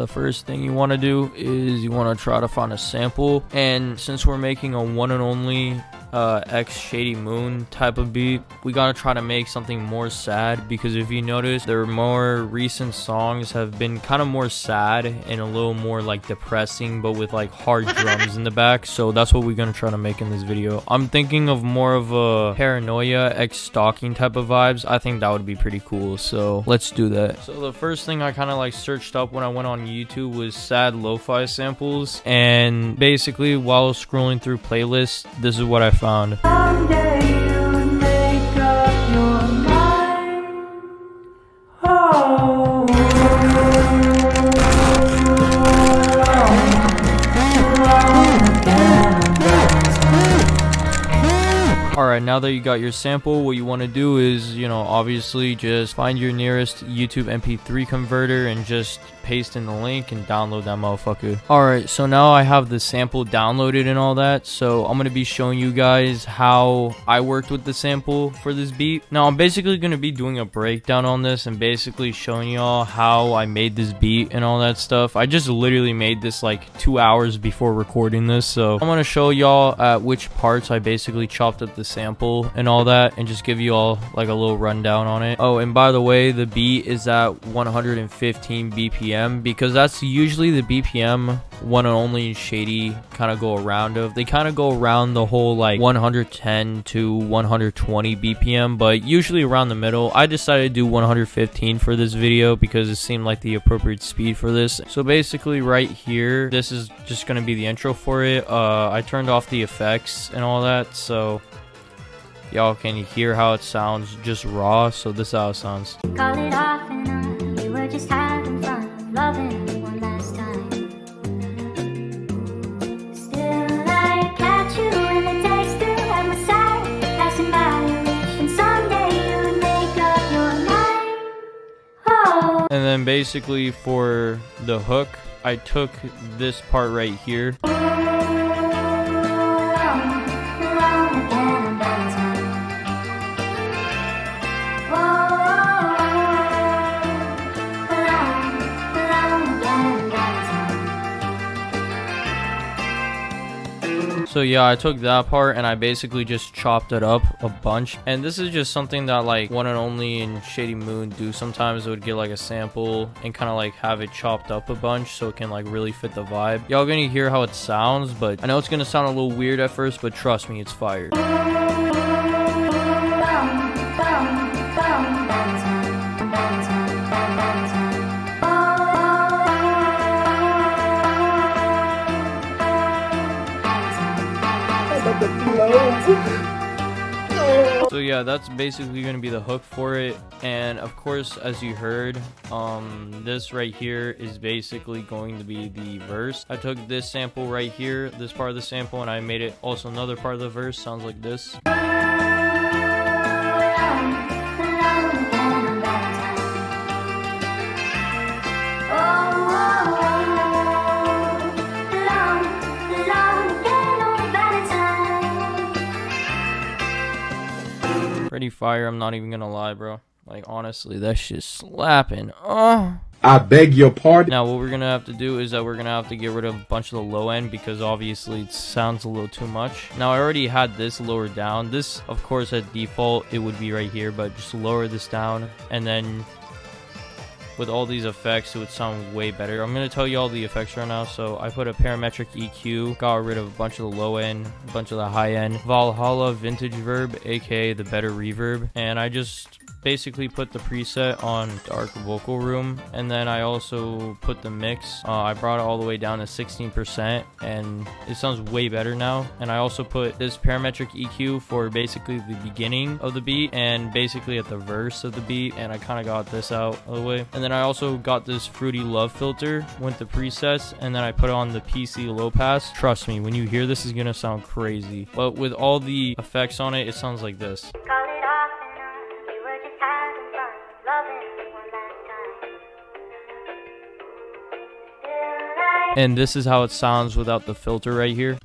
the first thing you want to do is you want to try to find a sample. And since we're making a one and only X Shady Moon type of beat, we gotta try to make something more sad, because if you notice, their more recent songs have been kind of more sad and a little more like depressing, but with like hard drums in the back. So that's what we're gonna try to make in this video. I'm thinking of more of a Paranoia X Stalking type of vibes. I think that would be pretty cool, so let's do that. So the first thing I kind of like searched up when I went on YouTube was sad lo-fi samples, and basically while scrolling through playlists, this is what I found. Someday you'll make up your mind. Oh. Alright, now that you got your sample, what you want to do is, you know, obviously just find your nearest YouTube MP3 converter and just paste in the link and download that motherfucker. Alright, so now I have the sample downloaded and all that, so I'm going to be showing you guys how I worked with the sample for this beat. Now, I'm basically going to be doing a breakdown on this and basically showing y'all how I made this beat and all that stuff. I just literally made this like 2 hours before recording this, so I'm going to show y'all at which parts I basically chopped up the sample and all that, and just give you all like a little rundown on it. Oh, and by the way, the beat is at 115 BPM, because that's usually the BPM One and Only and Shady kind of go around of. They kind of go around the whole like 110 to 120 BPM, but usually around the middle. I decided to do 115 for this video because it seemed like the appropriate speed for this. So basically right here, this is just going to be the intro for it. I turned off the effects and all that, so y'all can hear how it sounds just raw. So this is how it sounds. Call it off and on. We were just having fun, loving one last time. Still I catch you in the taste at my side, passing by your reach, and someday you would make up your mind. Oh. And then basically for the hook, I took this part right here. So yeah, I took that part and I basically just chopped it up a bunch. And this is just something that like One and Only and Shady Moon do. Sometimes they would get like a sample and kind of like have it chopped up a bunch so it can like really fit the vibe. Y'all gonna hear how it sounds, but I know it's gonna sound a little weird at first, but trust me, it's fire. So yeah, that's basically going to be the hook for it. And of course, as you heard, this right here is basically going to be the verse. I took this sample right here, this part of the sample, and I made it also another part of the verse. Sounds like this. Pretty fire, I'm not even gonna lie, bro. Like, honestly, that shit's slapping. Oh, I beg your pardon. now what we're gonna have to do is that we're gonna have to get rid of a bunch of the low end, because obviously it sounds a little too much. Now I already had this lowered down. This, of course, at default it would be right here, but just lower this down, and then with all these effects it would sound way better. I'm gonna tell you all the effects right now. So I put a parametric EQ, got rid of a bunch of the low end, a bunch of the high end, Valhalla vintage verb, aka the better reverb, and I just basically put the preset on dark vocal room. And then I also put the mix, I brought it all the way down to 16%, and it sounds way better now. And I also put this parametric EQ for basically the beginning of the beat and basically at the verse of the beat, and I kind of got this out of the way. And then I also got this Fruity Love filter with the presets, and then I put on the PC low pass. Trust me, when you hear this, it's gonna sound crazy, but with all the effects on it, it sounds like this. And this is how it sounds without the filter right here.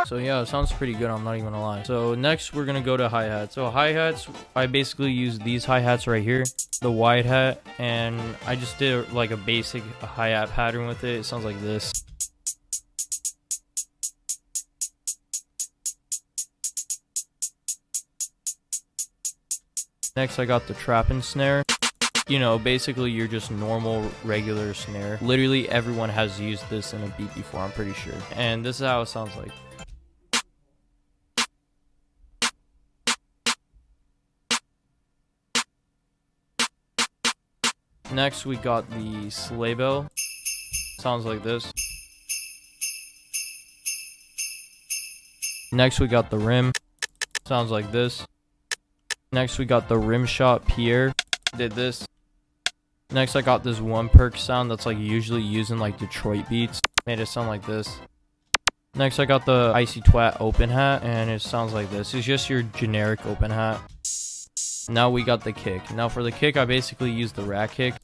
So yeah, it sounds pretty good, I'm not even gonna lie. So next we're gonna go to hi-hats. So hi-hats, I basically use these hi-hats right here, the wide hat, and I just did like a basic hi-hat pattern with it. It sounds like this. Next I got the trap and snare. You know, basically your just normal regular snare. Literally everyone has used this in a beat before, I'm pretty sure. And this is how it sounds like. Next we got the sleigh bell. Sounds like this. Next we got the rim. Sounds like this. Next we got the rim shot Pierre. Did this. Next I got this one perk sound that's like usually used in like Detroit beats. Made it sound like this. Next I got the icy twat open hat, and it sounds like this. It's just your generic open hat. Now we got the kick. Now for the kick I basically used the rat kick.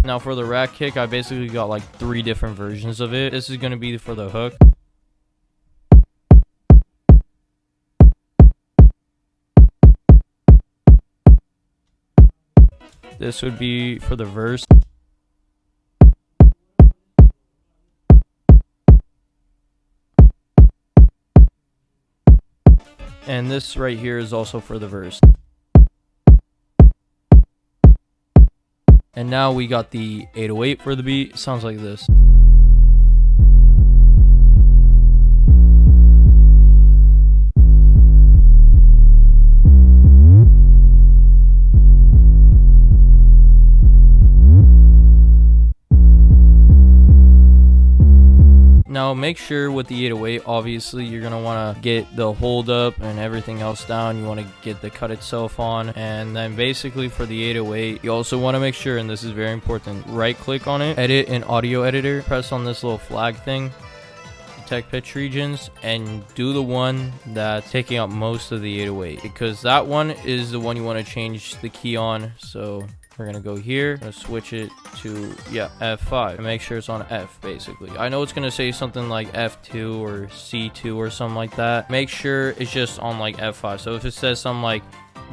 Now for the rat kick I basically got like 3 different versions of it. This is gonna be for the hook. This would be for the verse. And this right here is also for the verse. And now we got the 808 for the beat. Sounds like this. Now make sure with the 808, obviously you're going to want to get the hold up and everything else down. You want to get the cut itself on, and then basically for the 808 you also want to make sure, and this is very important, right click on it, edit in audio editor, press on this little flag thing, detect pitch regions, and do the one that's taking up most of the 808, because that one is the one you want to change the key on. So we're gonna go here, gonna switch it to F5 and make sure it's on F. Basically, I know it's gonna say something like F2 or C2 or something like that. Make sure it's just on like F5. So if it says something like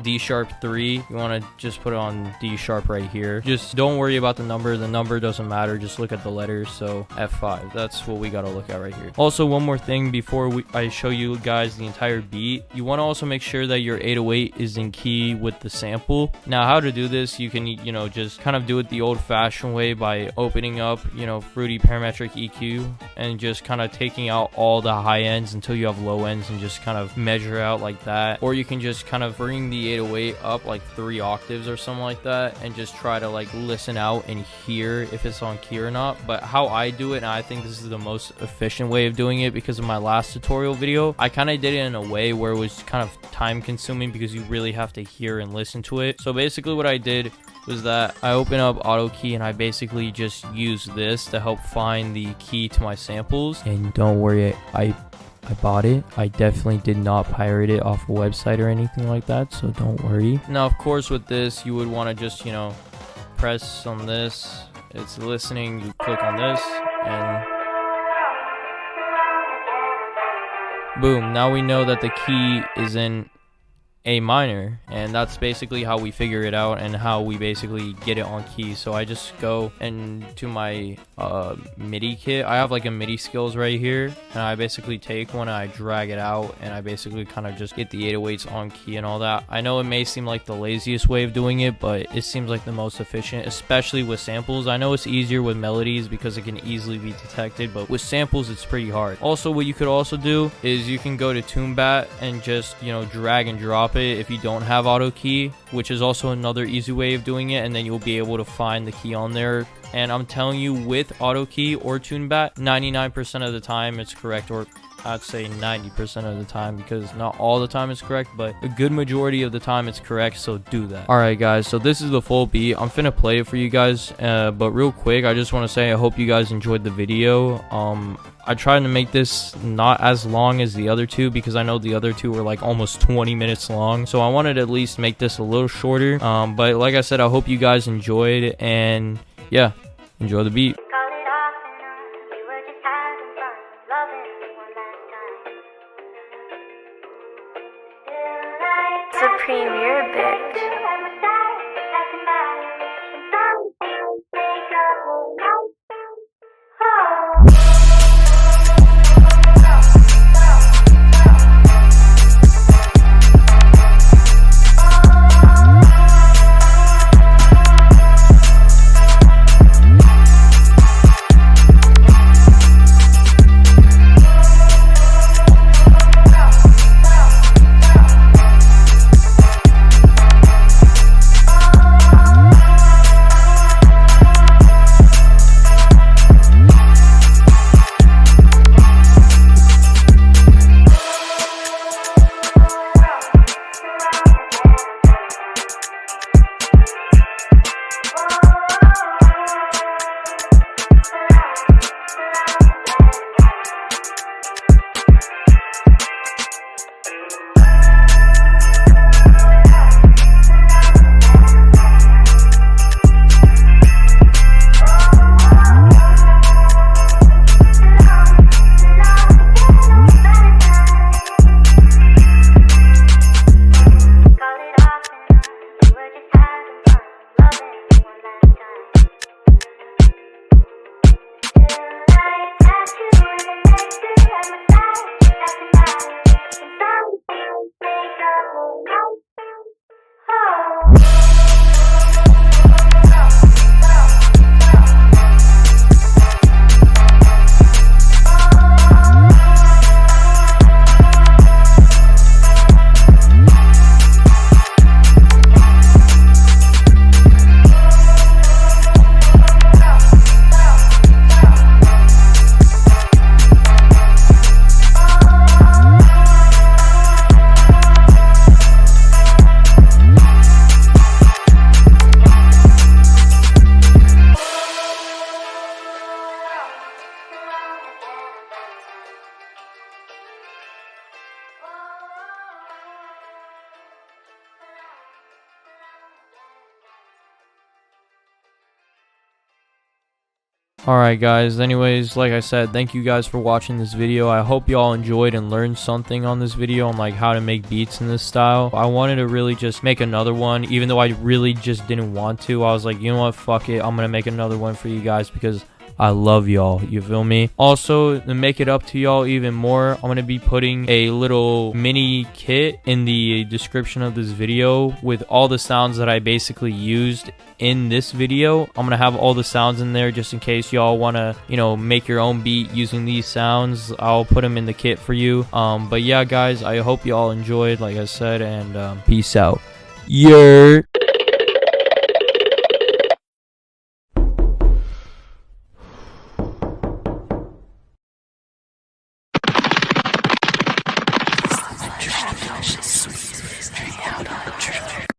D sharp 3, you want to just put it on D sharp right here. Just don't worry about the number doesn't matter, just look at the letters. So F5, that's what we got to look at right here. Also, one more thing before I show you guys the entire beat, you want to also make sure that your 808 is in key with the sample. Now how to do this, you can, you know, just kind of do it the old-fashioned way by opening up, you know, Fruity parametric EQ and just kind of taking out all the high ends until you have low ends and just kind of measure out like that. Or you can just kind of bring the 808 up like 3 octaves or something like that and just try to like listen out and hear if it's on key or not. But how I do it, and I think this is the most efficient way of doing it because of my last tutorial video, I kind of did it in a way where it was kind of time consuming because you really have to hear and listen to it. So basically what I did was that I open up auto key and I basically just use this to help find the key to my samples. And don't worry, I bought it. I definitely did not pirate it off a website or anything like that, so don't worry. Now, of course, with this, you would want to just, you know, press on this. It's listening. You click on this, and boom. Now we know that the key is in A minor, and that's basically how we figure it out and how we basically get it on key. So I just go into my MIDI kit. I have like a MIDI skills right here, and I basically take one and I drag it out, and I basically kind of just get the 808s on key and all that. I know it may seem like the laziest way of doing it, but it seems like the most efficient, especially with samples. I know it's easier with melodies because it can easily be detected, but with samples it's pretty hard. Also, what you could also do is you can go to TuneBat and just, you know, drag and drop it if you don't have auto key, which is also another easy way of doing it, and then you'll be able to find the key on there. And I'm telling you, with auto key or TuneBat, 99% of the time it's correct, or I'd say 90% of the time, because not all the time it's correct, but a good majority of the time it's correct. So do that. Alright guys, so this is the full beat. I'm finna play it for you guys, but real quick, I just want to say I hope you guys enjoyed the video. I tried to make this not as long as the other two because I know the other two were like almost 20 minutes long, so I wanted to at least make this a little shorter. But like I said, I hope you guys enjoyed, and yeah, enjoy the beat. Call it off and on. We were just having fun, loving one last time. UPREME, bitch. Alright guys, anyways, like I said, thank you guys for watching this video. I hope y'all enjoyed and learned something on this video on like how to make beats in this style. I wanted to really just make another one, even though I really just didn't want to. I was like, you know what, fuck it, I'm gonna make another one for you guys because I love y'all, you feel me? Also, to make it up to y'all even more, I'm gonna be putting a little mini kit in the description of this video with all the sounds that I basically used in this video. I'm gonna have all the sounds in there just in case y'all wanna, you know, make your own beat using these sounds. I'll put them in the kit for you. But yeah, guys, I hope y'all enjoyed, like I said, and peace out. Yeah.